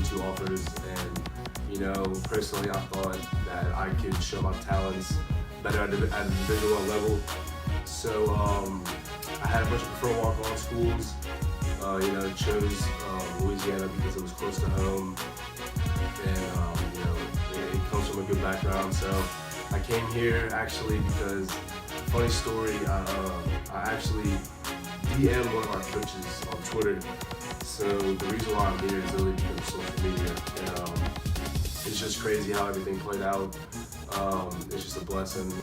two offers, and personally, I thought that I could show my talents better at a Division I level. So I had a bunch of preferred walk-on schools. Chose Louisiana because it was close to home, and it comes from a good background. So I came here actually because, funny story, I actually DM'd one of our coaches on Twitter. So the reason why I'm here is really because of social media, and it's just crazy how everything played out. It's just a blessing.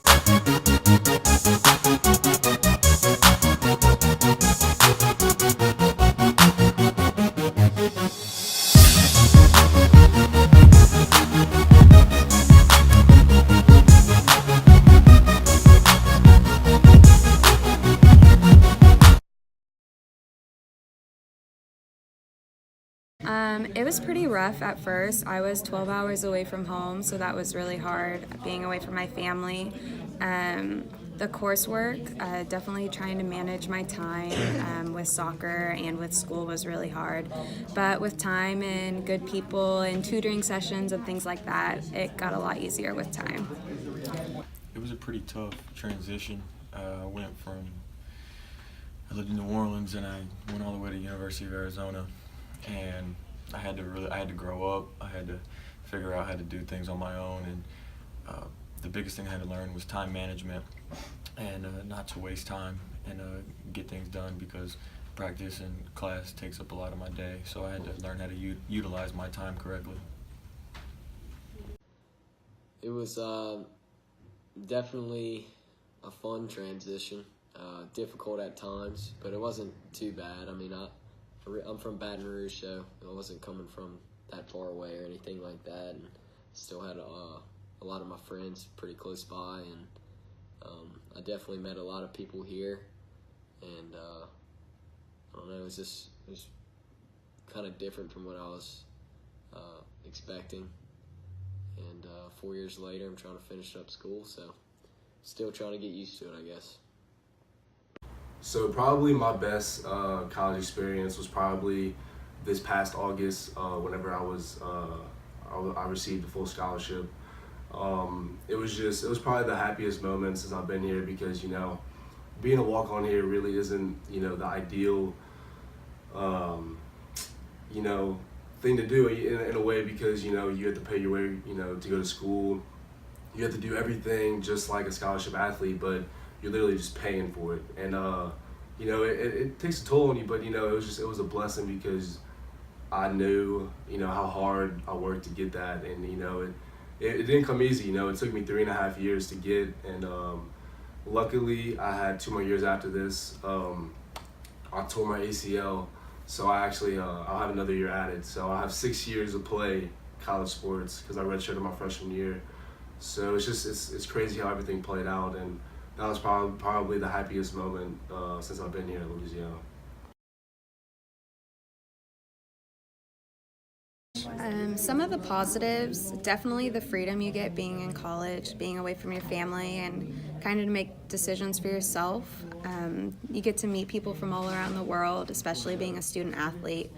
It was pretty rough at first. I was 12 hours away from home, so that was really hard, being away from my family. The coursework, definitely trying to manage my time with soccer and with school was really hard. But with time and good people and tutoring sessions and things like that, it got a lot easier with time. It was a pretty tough transition. I lived in New Orleans and I went all the way to University of Arizona, and I had to grow up. I had to figure out how to do things on my own, and the biggest thing I had to learn was time management and not to waste time and get things done, because practice and class takes up a lot of my day. So I had to learn how to utilize my time correctly. It was definitely a fun transition, difficult at times, but it wasn't too bad. I mean, I'm from Baton Rouge, so I wasn't coming from that far away or anything like that, and still had a lot of my friends pretty close by, and I definitely met a lot of people here, and I don't know, it was kind of different from what I was expecting, and 4 years later I'm trying to finish up school, so still trying to get used to it, I guess. So probably my best college experience was probably this past August, whenever I received a full scholarship. It was probably the happiest moment since I've been here, because being a walk-on here really isn't the ideal thing to do in a way, because you have to pay your way to go to school. You have to do everything just like a scholarship athlete, but you're literally just paying for it, and it takes a toll on you. But it was a blessing, because I knew how hard I worked to get that, and it didn't come easy. It took me 3.5 years to get, and luckily I had 2 more years after this. I tore my ACL, so I'll have another year added. So I have 6 years to play college sports, because I redshirted my freshman year. So it's crazy how everything played out, and that was probably the happiest moment since I've been here in Louisiana. Some of the positives, definitely the freedom you get being in college, being away from your family, and kind of to make decisions for yourself. You get to meet people from all around the world, especially being a student athlete.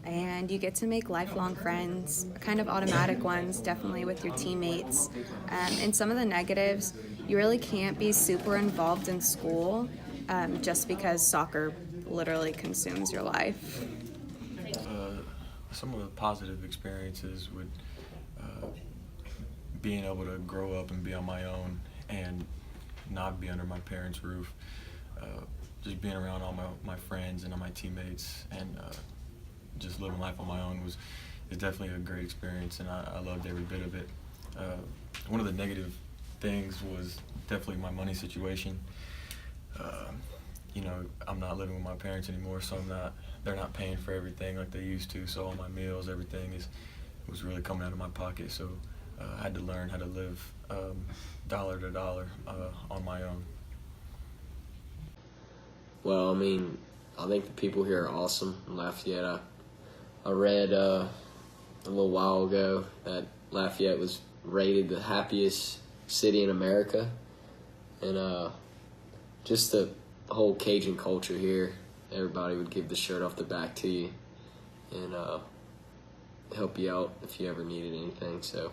And you get to make lifelong friends, kind of automatic ones, definitely with your teammates. And some of the negatives, you really can't be super involved in school just because soccer literally consumes your life. Some of the positive experiences would being able to grow up and be on my own and not be under my parents' roof. Just being around all my friends and all my teammates, and just living life on my own is definitely a great experience, and I loved every bit of it. One of the negative things was definitely my money situation. I'm not living with my parents anymore, so they're not paying for everything like they used to, so all my meals, everything was really coming out of my pocket, so I had to learn how to live dollar to dollar on my own. Well, I mean, I think the people here are awesome in Lafayette. I read a little while ago that Lafayette was rated the happiest city in America, and just the whole Cajun culture here. Everybody would give the shirt off their back to you, and help you out if you ever needed anything. So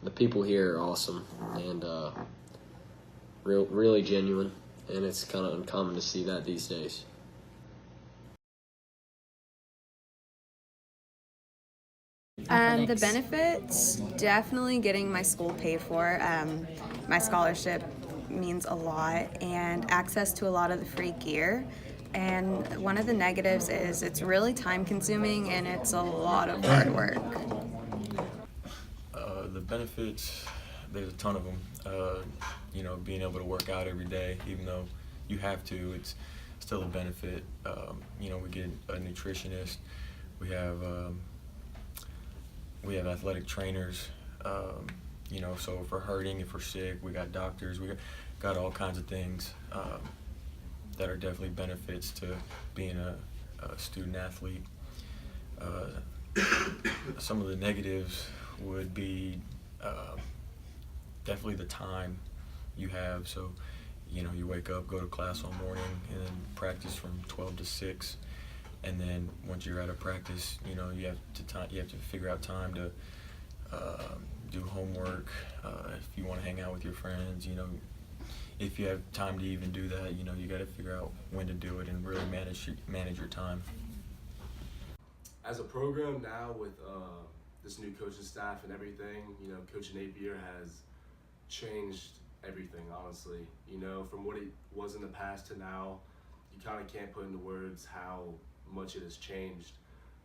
the people here are awesome and really genuine, and it's kind of uncommon to see that these days. The benefits, definitely getting my school paid for. My scholarship means a lot, and access to a lot of the free gear. And one of the negatives is it's really time consuming and it's a lot of hard work. The benefits, there's a ton of them. Being able to work out every day, even though you have to, it's still a benefit. We get a nutritionist. We have athletic trainers. So if we're hurting, if we're sick, we got doctors. We got all kinds of things that are definitely benefits to being a student athlete. Some of the negatives would be definitely the time you have. So, you wake up, go to class all morning, and then practice from 12 to 6. And then once you're out of practice, you have to figure out time to do homework. If you want to hang out with your friends, if you have time to even do that, you got to figure out when to do it and really manage your time. As a program now with this new coaching staff and everything, Coach Napier has changed everything, honestly. From what it was in the past to now, you kind of can't put into words how much it has changed.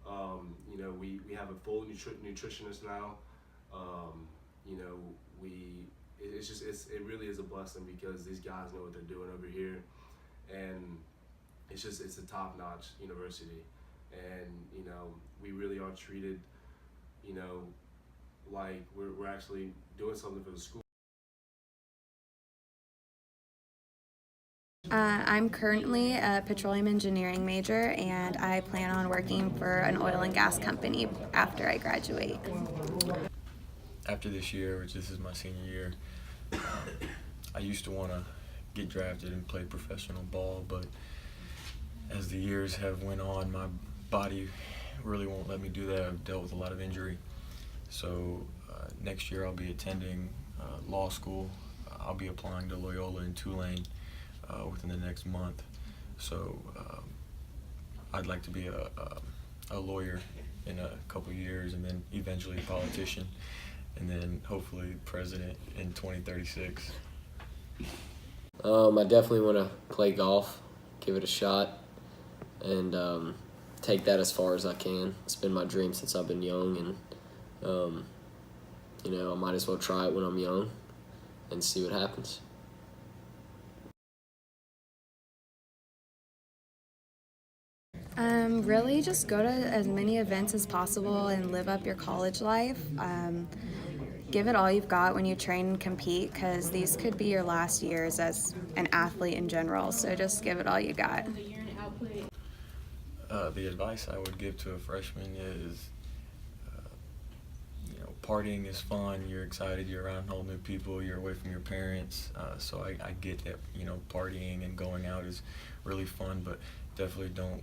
We have a full nutritionist now. It really is a blessing because these guys know what they're doing over here, and it's a top-notch university, and we really are treated like we're actually doing something for the school. I'm currently a petroleum engineering major, and I plan on working for an oil and gas company after I graduate. After this year, which this is my senior year, I used to want to get drafted and play professional ball, but as the years have went on, my body really won't let me do that. I've dealt with a lot of injury. So next year I'll be attending law school. I'll be applying to Loyola in Tulane within the next month. So I'd like to be a lawyer in a couple years, and then eventually a politician, and then hopefully president in 2036. I definitely want to play golf, give it a shot, and take that as far as I can. It's been my dream since I've been young, and I might as well try it when I'm young and see what happens. Really just go to as many events as possible and live up your college life. Give it all you've got when you train and compete, because these could be your last years as an athlete in general, so just give it all you got. The advice I would give to a freshman is, partying is fun, you're excited, you're around whole new people, you're away from your parents, so I get that, partying and going out is really fun, but definitely don't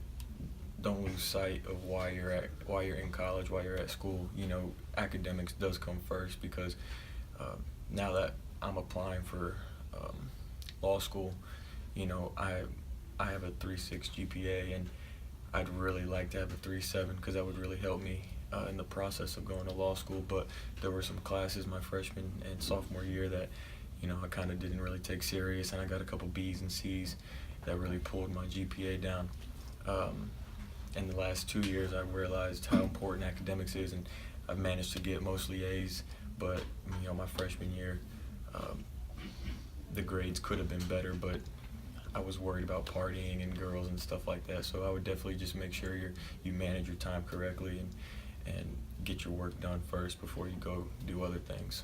lose sight of why you're in college, why you're at school. Academics does come first, because now that I'm applying for law school, I have a 3.6 GPA, and I'd really like to have a 3.7 because that would really help me in the process of going to law school. But there were some classes my freshman and sophomore year that I kind of didn't really take serious, and I got a couple B's and C's that really pulled my GPA down. In the last 2 years, I've realized how important academics is, and I've managed to get mostly A's. But my freshman year, the grades could have been better, but I was worried about partying and girls and stuff like that. So I would definitely just make sure you manage your time correctly and get your work done first before you go do other things.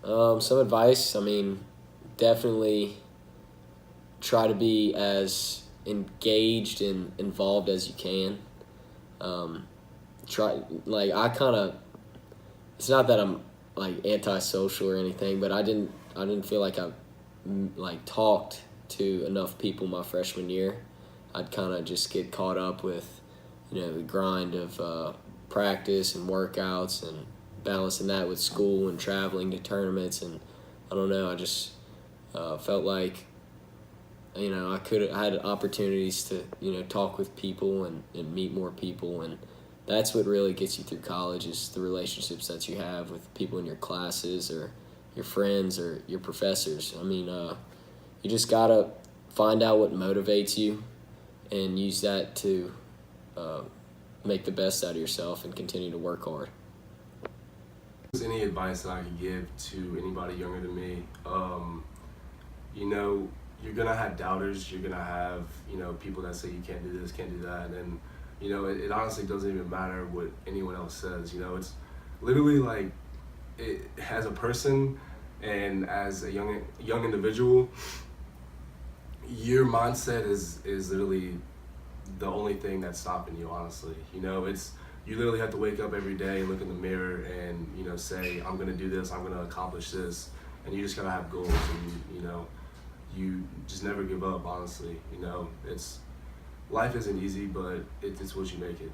Some advice, definitely try to be as engaged and involved as you can. It's not that I'm antisocial or anything, but I didn't feel like I talked to enough people my freshman year. I'd kind of just get caught up with the grind of practice and workouts and balancing that with school and traveling to tournaments. And I don't know, I just felt like, I had opportunities to, talk with people and meet more people. And that's what really gets you through college, is the relationships that you have with people in your classes or your friends or your professors. I mean, you just got to find out what motivates you and use that to make the best out of yourself and continue to work hard. Any advice that I could give to anybody younger than me, you're gonna have doubters. You're gonna have people that say you can't do this, can't do that, and it honestly doesn't even matter what anyone else says. It's literally like, as a person and as a young individual, your mindset is literally the only thing that's stopping you. Honestly, you literally have to wake up every day, look in the mirror, and say, I'm gonna do this, I'm gonna accomplish this, and you just gotta have goals, and you just never give up. Honestly, life isn't easy, but it's what you make it.